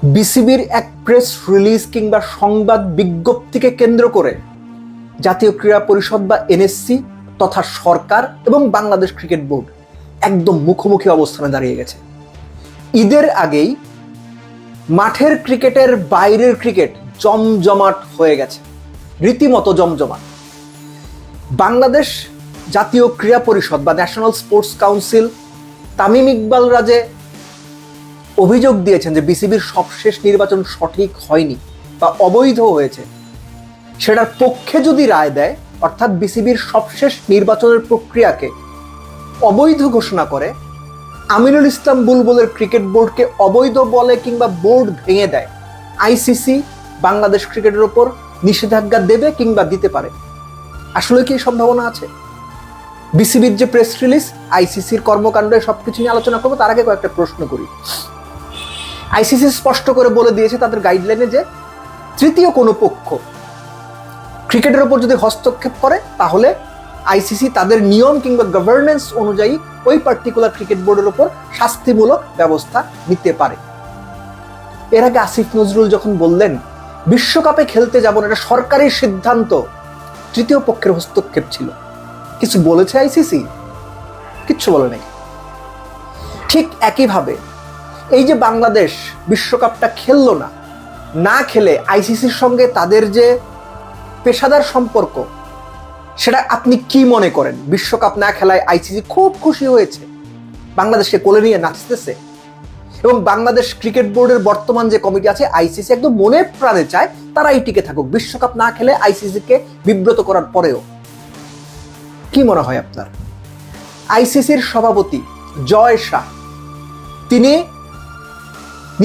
বিসিবির এক press release কিংবা সংবাদ বিজ্ঞপ্তিকে কেন্দ্র করে জাতীয় ক্রীড়া পরিষদ বা এনএসসি তথা সরকার এবং বাংলাদেশ ক্রিকেট বোর্ড একদম মুখোমুখি অবস্থানে দাঁড়িয়ে গেছে। ঈদের আগেই মাঠের ক্রিকেটের বাইরের ক্রিকেট জমজমাট হয়ে গেছে, রীতিমতো জমজমাট। বাংলাদেশ জাতীয় ক্রীড়া পরিষদ বা national sports council Tamim Iqbal রাজে অভিযোগ দিয়েছেন যে বিসিবির সবশেষ নির্বাচন সঠিক হয়নি বা অবৈধ হয়েছে। সেটার পক্ষে যদি রায় দেয়, অর্থাৎ বিসিবির সবশেষ নির্বাচনের প্রক্রিয়াকে অবৈধ ঘোষণা করে, আমিনুল ইসলাম বুলবুলের ক্রিকেট বোর্ডকে অবৈধ বলে কিংবা বোর্ড ভেঙে দেয়, আইসিসি বাংলাদেশ ক্রিকেটের ওপর নিষেধাজ্ঞা দেবে কিংবা দিতে পারে। আসলে কি সম্ভাবনা আছে? বিসিবির যে প্রেস রিলিজ, আইসিসির কর্মকাণ্ড, সবকিছু নিয়ে আলোচনা করবো। তার আগে কয়েকটা প্রশ্ন করি। আইসিসি স্পষ্ট করে বলে দিয়েছে তাদের গাইডলাইনে যে তৃতীয় কোনো পক্ষ ক্রিকেটের ওপর যদি হস্তক্ষেপ করে তাহলে আইসিসি তাদের নিয়ম কিংবা গভর্নেন্স অনুযায়ী ওই পার্টিকুলার ক্রিকেট বোর্ডের ওপর শাস্তিমূলক ব্যবস্থা নিতে পারে। এর আগে আসিফ নজরুল যখন বললেন বিশ্বকাপে খেলতে যাব না, এটা সরকারি সিদ্ধান্ত, তৃতীয় পক্ষের হস্তক্ষেপ ছিল, কিছু বলেছে আইসিসি? কিচ্ছু বলে নাই। ঠিক একইভাবে এই যে বাংলাদেশ বিশ্বকাপটা খেললো না, না খেলে আইসিসির সঙ্গে তাদের যে পেশাদার সম্পর্ক, সেটা আপনি কি মনে করেন? বিশ্বকাপ না খেলায় আইসিসি খুব খুশি হয়েছে, বাংলাদেশকে কোলে নিয়ে নাচতেছে, এবং বাংলাদেশ ক্রিকেট বোর্ডের বর্তমান যে কমিটি আছে, আইসিসি একদম মনে প্রাণে চায় তারাই টিকে থাকুক, বিশ্বকাপ না খেলে আইসিসিকে বিব্রত করার পরেও। কি মনে হয় আপনার? আইসিসির সভাপতি জয় শাহ তিনি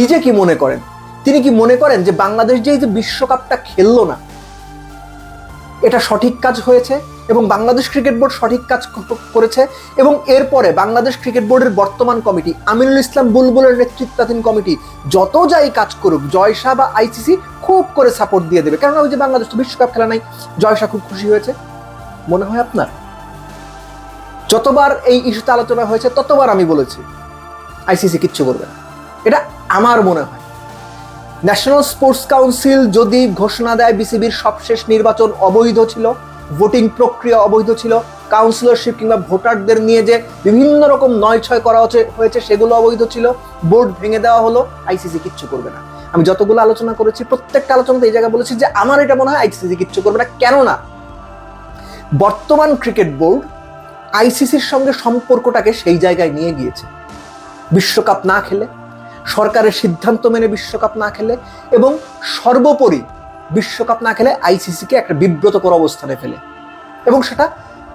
নিজে কি মনে করেন? তিনি কি মনে করেন যে বাংলাদেশ যে বিশ্বকাপটা খেললো না, এটা সঠিক কাজ হয়েছে এবং বাংলাদেশ ক্রিকেট বোর্ড সঠিক কাজ করেছে? এবং এরপরে বাংলাদেশ ক্রিকেট বোর্ডের বর্তমান কমিটি, আমিনুল ইসলাম বুলবুলের নেতৃত্বাধীন কমিটি যত যাই কাজ করুক, জয় শাহ বা আইসিসি খুব করে সাপোর্ট দিয়ে দেবে, কেননা ওই যে বাংলাদেশ তো বিশ্বকাপ খেলা নাই, জয় শাহ খুব খুশি হয়েছে। মনে হয় আপনার? যতবার এই ইস্যুতে আলোচনা হয়েছে ততবার আমি বলেছি আইসিসি কিচ্ছু করবে না, এটা আমার মনে হয়। ন্যাশনাল স্পোর্টস কাউন্সিল যদি ঘোষণা দেয় বিসিবির সবশেষ নির্বাচন অবৈধ ছিল, ভোটিং প্রক্রিয়া অবৈধ ছিল, কাউন্সিলরশিপ কিংবা ভোটারদের নিয়ে যে বিভিন্ন রকম নয়-ছয় করা হয়েছে সেগুলো অবৈধ ছিল, বোর্ড ভেঙে দেওয়া হলো, আইসিসি কিচ্ছু করবে না। আমি যতগুলো আলোচনা করেছি প্রত্যেকটা আলোচনাতে এই জায়গায় বলেছি যে আমার এটা মনে হয় আইসিসি কিচ্ছু করবে না। কেননা বর্তমান ক্রিকেট বোর্ড আইসিসির সঙ্গে সম্পর্কটাকে সেই জায়গায় নিয়ে গিয়েছে, বিশ্বকাপ না খেলে, সরকারের সিদ্ধান্ত মেনে বিশ্বকাপ না খেলে, এবং সর্বোপরি বিশ্বকাপ না খেলে আইসিসিকে একটা বিব্রতকর অবস্থানে ফেলে, এবং সেটা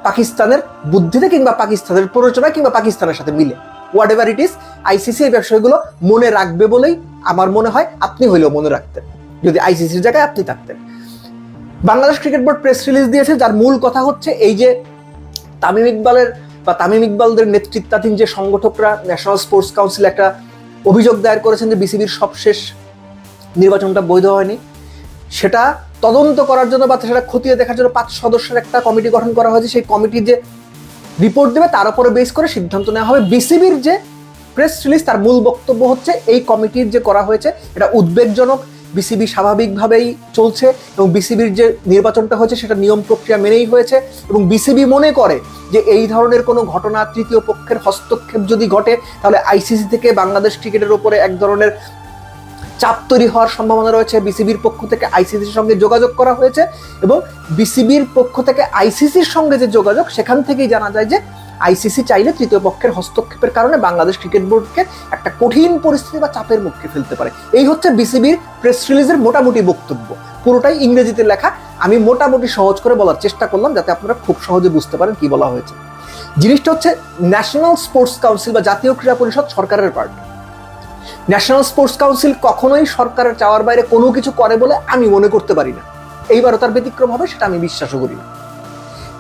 পাকিস্তানের বুদ্ধিতে কিংবা পাকিস্তানের প্ররোচনায় কিংবা পাকিস্তানের সাথে মিলে, what ever it is, ICC এই বিষয়গুলো মনে রাখবে বলেই আমার মনে হয় আপনি হইলেও মনে রাখতেন যদি আইসিসির জায়গায় আপনি থাকতেন। Bangladesh cricket board press release দিয়েছে, যার মূল কথা হচ্ছে এই যে তামিম ইকবালদের নেতৃত্বাধীন যে সংগঠকরা ন্যাশনাল স্পোর্টস কাউন্সিল একটা অভিযোগ দায়ের করেছেন যে বিসিবির সবশেষ নির্বাচনটা বৈধ হয়নি, সেটা তদন্ত করার জন্য বা সেটা খতিয়ে দেখার জন্য 5 সদস্যের একটা কমিটি গঠন করা হয়েছে। সেই কমিটি যে রিপোর্ট দেবে তার উপরে বেস করে সিদ্ধান্ত নেওয়া হবে। বিসিবির যে প্রেস রিলিজ তার মূল বক্তব্য হচ্ছে এই কমিটির যে করা হয়েছে এটা উদ্বেগজনক, বিসিবি স্বাভাবিকভাবেই চলছে এবং বিসিবির যে নির্বাচনটা হয়েছে সেটা নিয়ম প্রক্রিয়া মেনেই হয়েছে, এবং বিসিবি মনে করে যে এই ধরনের কোনো ঘটনা, তৃতীয় পক্ষের হস্তক্ষেপ যদি ঘটে তাহলে আইসিসি থেকে বাংলাদেশ ক্রিকেটের উপরে এক ধরনের চাপ তৈরি হওয়ার সম্ভাবনা রয়েছে। বিসিবির পক্ষ থেকে আইসিসির সঙ্গে যোগাযোগ করা হয়েছে এবং বিসিবির পক্ষ থেকে আইসিসির সঙ্গে যে যোগাযোগ, সেখান থেকেই জানা যায় যে আইসিসি চাইলে তৃতীয় পক্ষের হস্তক্ষেপের কারণে বাংলাদেশ ক্রিকেট বোর্ডকে একটা কঠিন পরিস্থিতি বা চাপের মুখে ফেলতে পারে। এই হচ্ছে বিসিবির প্রেস রিলিজের মোটামুটি বক্তব্য, পুরোটাই ইংরেজিতে লেখা। আমি মোটামুটি সহজ করে বলার চেষ্টা করলাম যাতে আপনারা খুব সহজে বুঝতে পারেন কি বলা হয়েছে। জিনিসটা হচ্ছে ন্যাশনাল স্পোর্টস কাউন্সিল বা জাতীয় ক্রীড়া পরিষদ সরকারের পার্ট। ন্যাশনাল স্পোর্টস কাউন্সিল কখনোই সরকারের চাওয়ার বাইরে কোনো কিছু করে বলে আমি মনে করতে পারি না, এইবারও তার ব্যতিক্রম হবে সেটা আমি বিশ্বাসও করি না।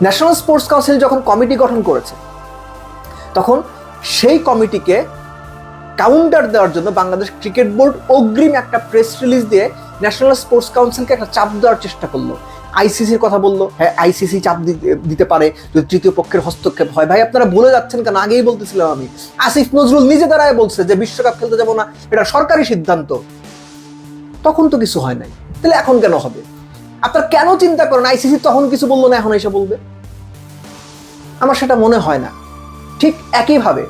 ন্যাশনাল স্পোর্টস কাউন্সিল যখন কমিটি গঠন করেছে তখন সেই কমিটিকে কাউন্টার দেওয়ার জন্য বাংলাদেশ ক্রিকেট বোর্ড অগ্রিম একটা প্রেস রিলিজ দিয়ে ন্যাশনাল স্পোর্টস কাউন্সিলকে একটা চাপ দেওয়ার চেষ্টা করলো। আইসিসির কথা বললো, হ্যাঁ আইসিসি চাপ দিতে পারে যদি তৃতীয় পক্ষের হস্তক্ষেপ হয়। ভাই আপনারা ভুলে যাচ্ছেন কেন? আগেই বলতেছিলাম আমি, আসিফ নজরুল নিজে দাঁড়ায় বলছে যে বিশ্বকাপ খেলতে যাবো না, এটা সরকারি সিদ্ধান্ত। তখন তো কিছু হয় নাই, তাহলে এখন কেন হবে? আপনার কেন চিন্তা করেন আইসিসি তখন কিছু বললো না, এখন এসে বলবে? আমার সেটা মনে হয় না। ঠিক একইভাবে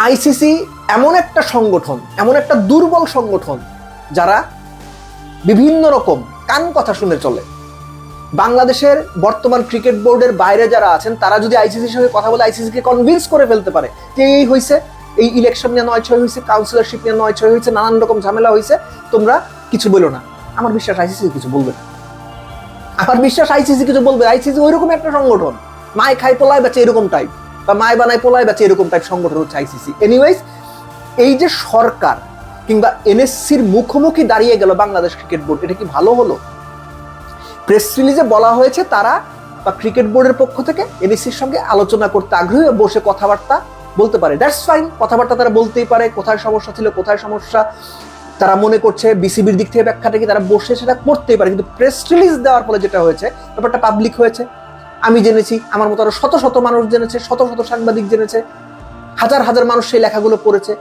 আইসিসি এমন একটা সংগঠন, এমন একটা দুর্বল সংগঠন যারা বিভিন্ন রকম কান কথা শুনে চলে। বাংলাদেশের বর্তমান ক্রিকেট বোর্ডের বাইরে যারা আছেন তারা যদি আইসিসির সঙ্গে কথা বলে আইসিসিকে কনভিন্স করে ফেলতে পারে যে এই হয়েছে, এই ইলেকশন নিয়ে 9-6 হয়েছে, কাউন্সিলরশিপ নিয়ে 9-6 হয়েছে, নানান রকম ঝামেলা হয়েছে, তোমরা কিছু বলো না, আমার বিশ্বাস আইসিসি কিছু বলবে না। আমার বিশ্বাস আইসিসি কিছু বলবে। আইসিসি ওইরকম একটা সংগঠন, মায় খাই পোলায় বেচে এরকম টাইপ, বা মায় বানায় পোলায় বেচে এরকম টাইপ সংগঠন হচ্ছে আইসিসি। এনিওয়েজ, এই যে সরকার কিংবা এনএসসির মুখোমুখি দাঁড়িয়ে গেল বাংলাদেশ ক্রিকেট বোর্ড, এটা কি ভালো হলো? প্রেস রিলিজে বলা হয়েছে তারা বা ক্রিকেট বোর্ডের পক্ষ থেকে এনএসসির সঙ্গে আলোচনা করতে আগ্রহী, বসে কথাবার্তা বলতে পারে। দ্যাটস ফাইন, কথাবার্তা তারা বলতেই পারে, কোথায় সমস্যা ছিল, কোথায় সমস্যা তারা মনে করছে বিসিবির দিক থেকে ব্যাখ্যাটা কি, তারা বসে সেটা করতেই পারে। কিন্তু প্রেস রিলিজ দেওয়ার ফলে যেটা হয়েছে, ব্যাপারটা পাবলিক হয়েছে। আমি জেনেছি, আমার মতো আরো শত শত মানুষ জেনেছে, শত শত সাংবাদিক জেনেছে, হাজার হাজার মানুষ সেই লেখাগুলো পড়েছে।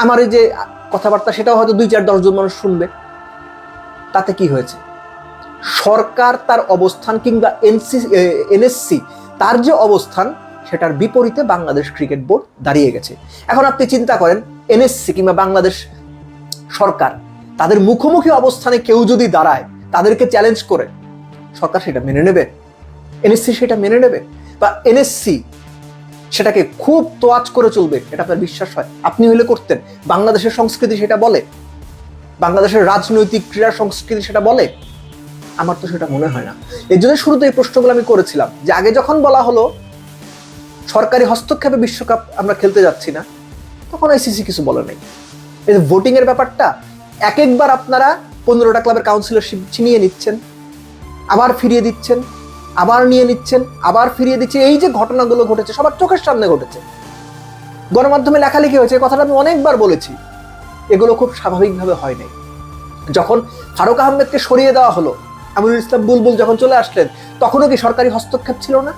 আমার এই যে কথাবার্তা সেটাও হয়তো 2-4-10 জন মানুষ শুনবে। তাতে কি হয়েছে? সরকার তার অবস্থান কিংবা এনএসসি তার যে অবস্থান সেটার বিপরীতে বাংলাদেশ ক্রিকেট বোর্ড দাঁড়িয়ে গেছে। এখন আপনি চিন্তা করেন, এনএসসি কিংবা বাংলাদেশ সরকার তাদের মুখোমুখি অবস্থানে কেউ যদি দাঁড়ায়, তাদেরকে চ্যালেঞ্জ করে, সরকার সেটা মেনে নেবে? এনএসসি সেটা মেনে নেবে? বা এনএসসি সেটাকে খুব তোয়াজ করে চলবে, এটা আপনার বিশ্বাস হয়? আপনি হলে করতেন? বাংলাদেশের সংস্কৃতি সেটা বলে? বাংলাদেশের রাজনৈতিক ক্রীড়া সংস্কৃতি সেটা বলে? আমার তো সেটা মনে হয় না। এর জন্য শুরুতে এই প্রশ্নগুলো আমি করেছিলাম যে আগে যখন বলা হলো সরকারি হস্তক্ষেপে বিশ্বকাপ আমরা খেলতে যাচ্ছি না, তখন আইসিসি কিছু বলে নাই। এই যে ভোটিং এর ব্যাপারটা, এক একবার আপনারা 15টা ক্লাবের কাউন্সিলরশিপ ছিনিয়ে নিচ্ছেন, আবার ফিরিয়ে দিচ্ছেন, আবার নিয়ে নিচ্ছেন, আবার ফিরিয়ে দিচ্ছে। এই যে ঘটনাগুলো ঘটেছে সবার চোখের সামনে ঘটেছে, গণমাধ্যমে লেখালেখি হয়েছে, কথাটা আমি অনেকবার বলেছি। এগুলো খুব স্বাভাবিকভাবে হয় নাই। যখন ফারুক আহমেদকে সরিয়ে দেওয়া হলো, আমিনুল ইসলাম বুলবুল যখন চলে আসলেন, তখনও কি সরকারি হস্তক্ষেপ ছিল না?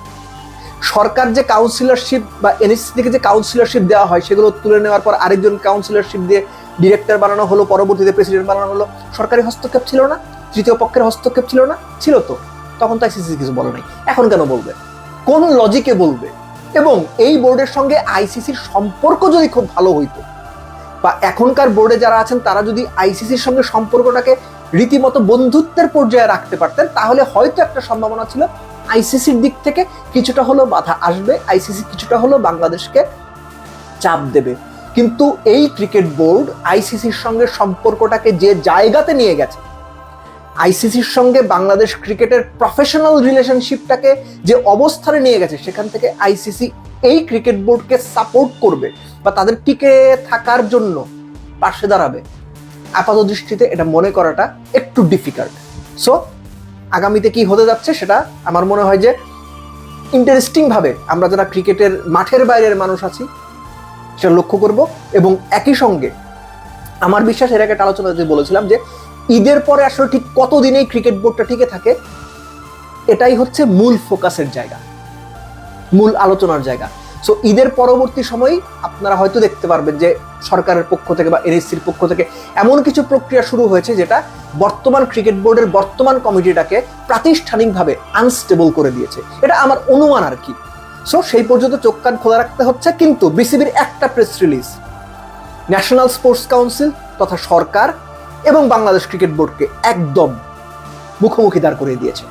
সরকার যে কাউন্সিলরশিপ বা এনএসসি থেকে যে কাউন্সিলরশিপ দেওয়া হয়, সেগুলো তুলে নেওয়ার পর আরেকজন কাউন্সিলরশিপ দিয়ে ডিরেক্টর বানানো হলো, পরবর্তীতে প্রেসিডেন্ট বানানো হলো, সরকারি হস্তক্ষেপ ছিল না? তৃতীয় পক্ষের হস্তক্ষেপ ছিল না? ছিল তো। তখন তো আইসিসি কিছু বলে নাই, এখন কেন বলবে? কোন লজিকে বলবে? এবং এই বোর্ডের সঙ্গে আইসিসির সম্পর্ক যদি খুব ভালো হইতো, বা এখনকার বোর্ডে যারা আছেন তারা যদি আইসিসির সঙ্গে সম্পর্কটাকে রীতিমতো বন্ধুত্বের পর্যায়ে রাখতে পারতেন, তাহলে হয়তো একটা সম্ভাবনা ছিল আইসিসির দিক থেকে কিছুটা হলো বাধা আসবে, আইসিসি কিছুটা হলো বাংলাদেশকে চাপ দেবে। কিন্তু এই ক্রিকেট বোর্ড আইসিসির সঙ্গে সম্পর্কটাকে যে জায়গাতে নিয়ে গেছে, আইসিসির সঙ্গে বাংলাদেশ ক্রিকেটের প্রফেশনাল রিলেশনশিপটাকে যে অবস্থানে নিয়ে গেছে, সেখান থেকে আইসিসি এই ক্রিকেট বোর্ডকে সাপোর্ট করবে বা তাদের টিকে থাকার জন্য পাশে দাঁড়াবে, আপাত দৃষ্টিতে এটা মনে করাটা একটু ডিফিকাল্ট। সো আগামীতে কি হতে যাচ্ছে সেটা আমার মনে হয় যে ইন্টারেস্টিং ভাবে আমরা যারা ক্রিকেটের মাঠের বাইরের মানুষ আছি সেটা লক্ষ্য করব। এবং একই সঙ্গে আমার বিশ্বাস, এর আগে একটা আলোচনাতে বলেছিলাম যে ঈদের পরে আসলে ঠিক কতদিনেই ক্রিকেট বোর্ডটা টিকে থাকে, এটাই হচ্ছে মূল ফোকাসের জায়গা, মূল আলোচনার জায়গা। সো ঈদের পরবর্তী সময় আপনারা হয়তো দেখতে পারবেন যে সরকারের পক্ষ থেকে বা এনএসসির পক্ষ থেকে এমন কিছু প্রক্রিয়া শুরু হয়েছে যেটা বর্তমান ক্রিকেট বোর্ডের বর্তমান কমিটিটাকে প্রাতিষ্ঠানিকভাবে আনস্টেবল করে দিয়েছে। এটা আমার অনুমান আর কি। সো সেই পর্যন্ত চোখ কান খোলা রাখতে হচ্ছে। কিন্তু বিসিবির একটা press release national sports council তথা সরকার এবং বাংলাদেশ ক্রিকেট বোর্ডকে একদম মুখোমুখি দাঁড় করিয়ে দিয়েছে।